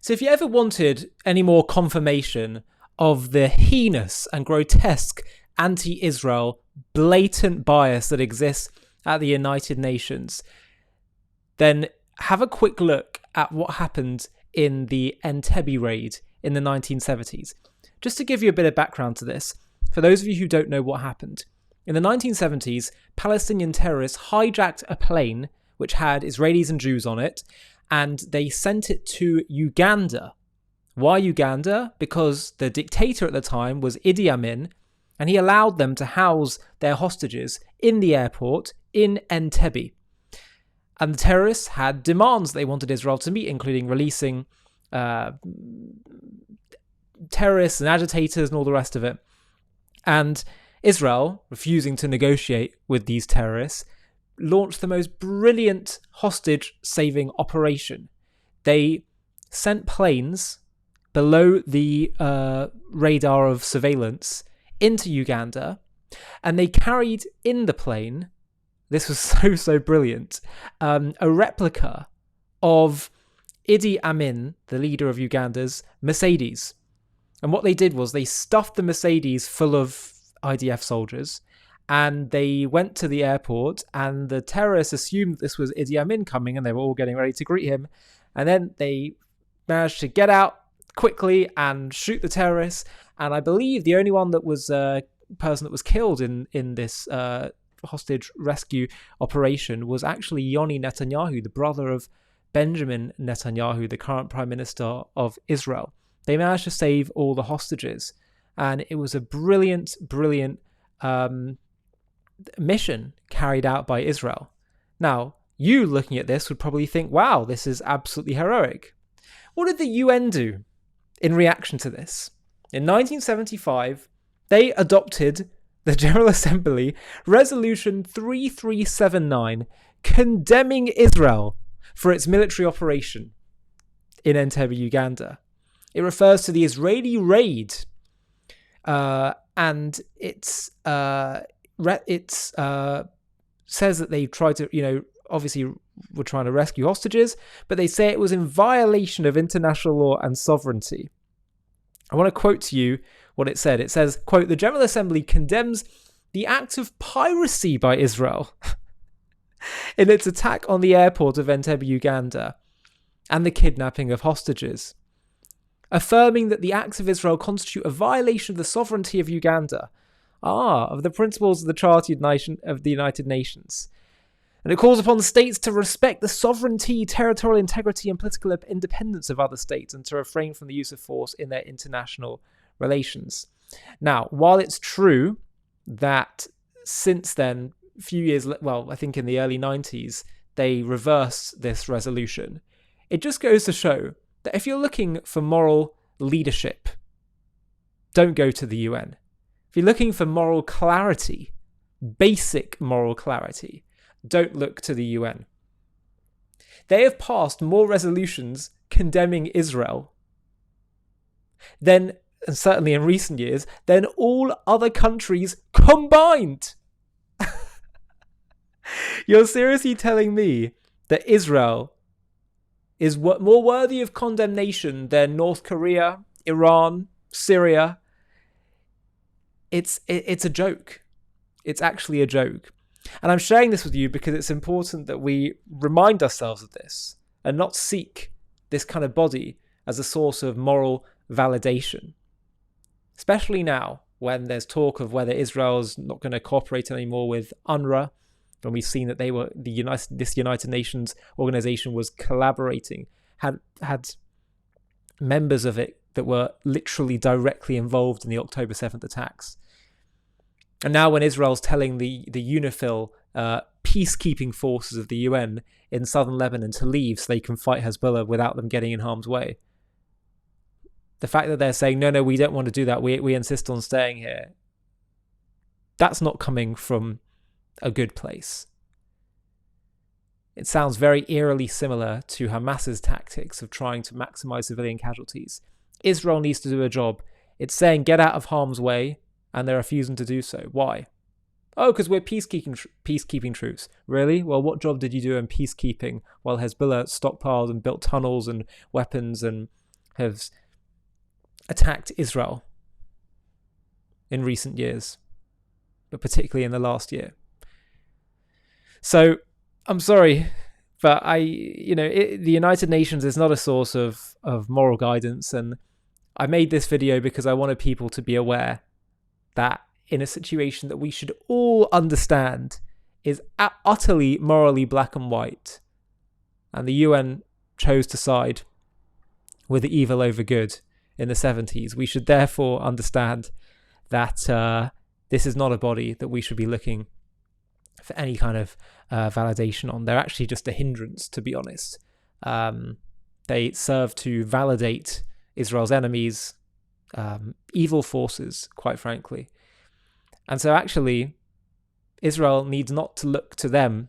So if you ever wanted any more confirmation of the heinous and grotesque anti-Israel blatant bias that exists at the United Nations, then have a quick look at what happened in the Entebbe raid in the 1970s. Just to give you a bit of background to this, for those of you who don't know what happened, in the 1970s, Palestinian terrorists hijacked a plane which had Israelis and Jews on it, and they sent it to Uganda. Why Uganda? Because the dictator at the time was Idi Amin, and he allowed them to house their hostages in the airport in Entebbe. And the terrorists had demands they wanted Israel to meet, including releasing terrorists and agitators and all the rest of it. And Israel, refusing to negotiate with these terrorists, launched the most brilliant hostage-saving operation. They sent planes below the radar of surveillance into Uganda, and they carried in the plane, this was so brilliant, a replica of Idi Amin, the leader of Uganda's Mercedes. And what they did was they stuffed the Mercedes full of IDF soldiers, and they went to the airport, and the terrorists assumed this was Idi Amin coming, and they were all getting ready to greet him. And then they managed to get out quickly and shoot the terrorists. And I believe the only one that was person that was killed in this hostage rescue operation was actually Yoni Netanyahu, the brother of Benjamin Netanyahu, the current prime minister of Israel. They managed to save all the hostages, and it was a brilliant mission carried out by Israel. Now, you looking at this would probably think, wow, this is absolutely heroic. What did the UN do in reaction to this? In 1975, they adopted the General Assembly Resolution 3379, condemning Israel for its military operation in Entebbe, Uganda. It refers to the Israeli raid, and it says that they tried to, obviously were trying to rescue hostages, but they say it was in violation of international law and sovereignty. I want to quote to you what it said. It says, quote, "The General Assembly condemns the act of piracy by Israel in its attack on the airport of Entebbe, Uganda, and the kidnapping of hostages, affirming that the acts of Israel constitute a violation of the sovereignty of Uganda, of the principles of the Charter of the United Nations. And it calls upon states to respect the sovereignty, territorial integrity, and political independence of other states, and to refrain from the use of force in their international relations." Now, while it's true that since then, a few years, I think in the early 90s, they reversed this resolution, it just goes to show that if you're looking for moral leadership, don't go to the UN. If you're looking for moral clarity, basic moral clarity, don't look to the UN. They have passed more resolutions condemning Israel than, and certainly in recent years, than all other countries combined. You're seriously telling me that Israel is more worthy of condemnation than North Korea, Iran, Syria? It's a joke. It's actually a joke. And I'm sharing this with you because it's important that we remind ourselves of this and not seek this kind of body as a source of moral validation. Especially now, when there's talk of whether Israel's not going to cooperate anymore with UNRWA, when we've seen that this United Nations organization was collaborating, had members of it that were literally directly involved in the October 7th attacks. And now when Israel's telling the UNIFIL peacekeeping forces of the UN in southern Lebanon to leave so they can fight Hezbollah without them getting in harm's way, the fact that they're saying, no, we don't want to do that, we insist on staying here, that's not coming from a good place. It sounds very eerily similar to Hamas's tactics of trying to maximize civilian casualties. Israel needs to do a job. It's saying get out of harm's way, and they're refusing to do so. Why? Oh, because we're peacekeeping troops. Really? Well, what job did you do in peacekeeping while Hezbollah stockpiled and built tunnels and weapons and has attacked Israel in recent years, but particularly in the last year. So I'm sorry, but the United Nations is not a source of moral guidance. And I made this video because I wanted people to be aware that in a situation that we should all understand is utterly morally black and white, and the UN chose to side with the evil over good in the 70s, we should therefore understand that this is not a body that we should be looking for any kind of validation on. They're actually just a hindrance, to be honest. They serve to validate Israel's enemies, evil forces, quite frankly. And so actually, Israel needs not to look to them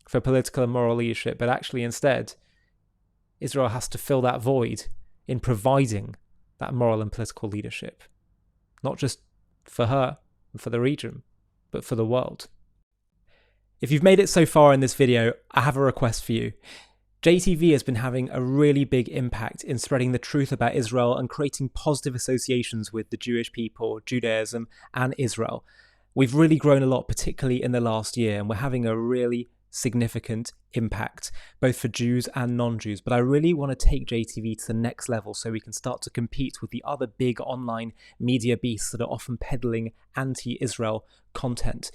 for political and moral leadership, but actually instead, Israel has to fill that void in providing that moral and political leadership, not just for her and for the region, but for the world. If you've made it so far in this video, I have a request for you. JTV has been having a really big impact in spreading the truth about Israel and creating positive associations with the Jewish people, Judaism, and Israel. We've really grown a lot, particularly in the last year, and we're having a really significant impact, both for Jews and non-Jews. But I really want to take JTV to the next level so we can start to compete with the other big online media beasts that are often peddling anti-Israel content.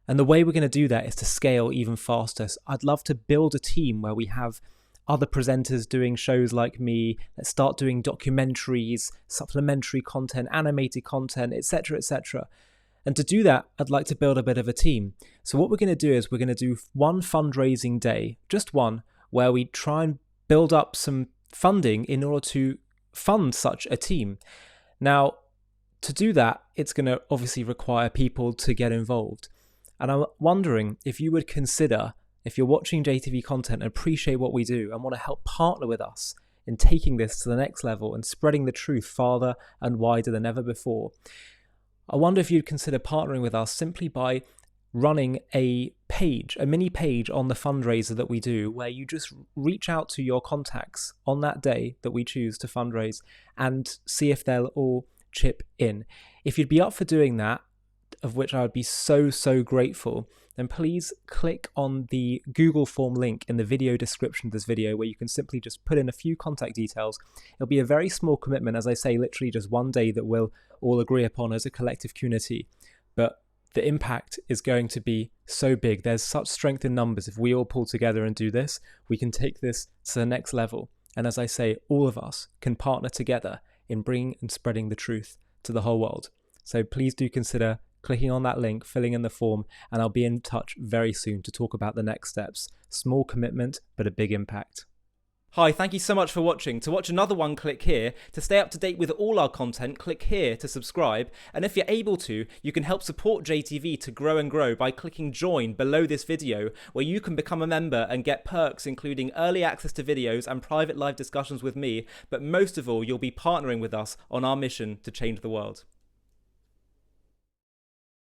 And the way we're going to do that is to scale even faster. So I'd love to build a team where we have other presenters doing shows like me, let's start doing documentaries, supplementary content, animated content, etc., etc. And to do that, I'd like to build a bit of a team. So what we're going to do is we're going to do one fundraising day, just one, where we try and build up some funding in order to fund such a team. Now, to do that, it's going to obviously require people to get involved. And I'm wondering if you would consider, if you're watching JTV content and appreciate what we do and want to help partner with us in taking this to the next level and spreading the truth farther and wider than ever before, I wonder if you'd consider partnering with us simply by running a page, a mini page on the fundraiser that we do, where you just reach out to your contacts on that day that we choose to fundraise and see if they'll all chip in. If you'd be up for doing that, of which I would be so grateful, then please click on the Google form link in the video description of this video, where you can simply just put in a few contact details. It'll be a very small commitment, as I say, literally just one day that we'll all agree upon as a collective community. But the impact is going to be so big. There's such strength in numbers. If we all pull together and do this, we can take this to the next level. And as I say, all of us can partner together in bringing and spreading the truth to the whole world. So please do consider clicking on that link, filling in the form, and I'll be in touch very soon to talk about the next steps. Small commitment, but a big impact. Hi, thank you so much for watching. To watch another one, click here. To stay up to date with all our content, click here to subscribe. And if you're able to, you can help support JTV to grow and grow by clicking join below this video, where you can become a member and get perks including early access to videos and private live discussions with me. But most of all, you'll be partnering with us on our mission to change the world.